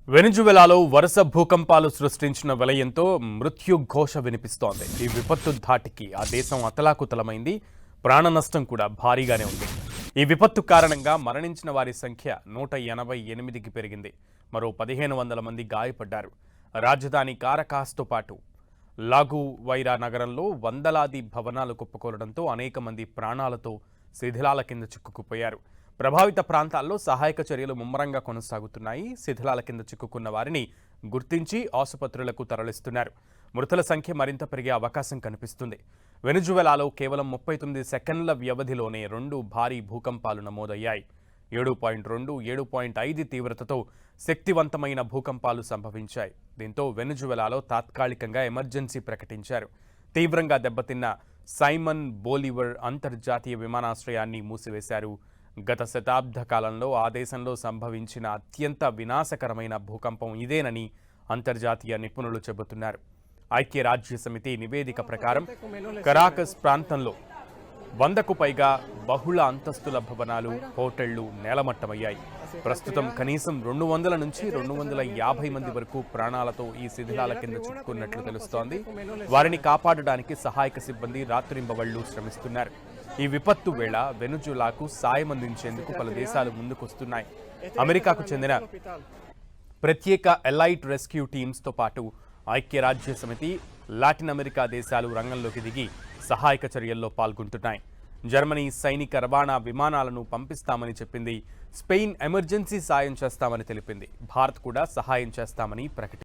వెనిజువెలాలో వరుస భూకంపాలు సృష్టించిన విలయంతో మృత్యుఘోష వినిపిస్తోంది. ఈ విపత్తు ధాటికి ఆ దేశం అతలాకుతలమైంది. ప్రాణ నష్టం కూడా భారీగానే ఉంది. ఈ విపత్తు కారణంగా మరణించిన వారి సంఖ్య 188కి పెరిగింది. మరో 1500 మంది గాయపడ్డారు. రాజధాని కారకాస్తో పాటు లాగువైరా నగరంలో వందలాది భవనాలు కుప్పకూలడంతో అనేక మంది ప్రాణాలతో శిథిలాల కింద చిక్కుకుపోయారు. ప్రభావిత ప్రాంతాల్లో సహాయక చర్యలు ముమ్మరంగా కొనసాగుతున్నాయి. శిథిలాల కింద చిక్కుకున్న వారిని గుర్తించి ఆసుపత్రులకు తరలిస్తున్నారు. మృతుల సంఖ్య మరింత పెరిగే అవకాశం కనిపిస్తుంది. వెనిజువెలాలో కేవలం 39 సెకండ్ల వ్యవధిలోనే 2 భారీ భూకంపాలు నమోదయ్యాయి. 7.2, 7.5 తీవ్రతతో శక్తివంతమైన భూకంపాలు సంభవించాయి. దీంతో వెనిజువెలాలో తాత్కాలికంగా ఎమర్జెన్సీ ప్రకటించారు. తీవ్రంగా దెబ్బతిన్న సైమన్ బోలివర్ అంతర్జాతీయ విమానాశ్రయాన్ని మూసివేశారు. గత శతాబ్ద కాలంలో ఆ దేశంలో సంభవించిన అత్యంత వినాశకరమైన భూకంపం ఇదేనని అంతర్జాతీయ నిపుణులు చెబుతున్నారు. ఐక్యరాజ్య సమితి నివేదిక ప్రకారం కరాకస్ ప్రాంతంలో 100కు పైగా బహుళ అంతస్తుల భవనాలు, హోటళ్లు నేలమట్టమయ్యాయి. ప్రస్తుతం కనీసం 200 నుంచి 250 మంది వరకు ప్రాణాలతో ఈ శిథిలాల కింద చిక్కుకున్నట్లు తెలుస్తోంది. వారిని కాపాడడానికి సహాయక సిబ్బంది రాత్రింబవళ్లు శ్రమిస్తున్నారు. ఈ విపత్తు వేళ వెనుజులాకు సాయం అందించేందుకు పలు దేశాలు ముందుకొస్తున్నాయి. అమెరికాకు చెందిన ప్రత్యేక ఎలైట్ రెస్క్యూ టీమ్స్తో పాటు ఐక్యరాజ్య సమితి, లాటిన్ అమెరికా దేశాలు రంగంలోకి దిగి సహాయక చర్యల్లో పాల్గొంటున్నాయి. జర్మనీ సైనిక రవాణా విమానాలను పంపిస్తామని చెప్పింది. స్పెయిన్ ఎమర్జెన్సీ సాయం చేస్తామని తెలిపింది. భారత్ కూడా సహాయం చేస్తామని ప్రకటించింది.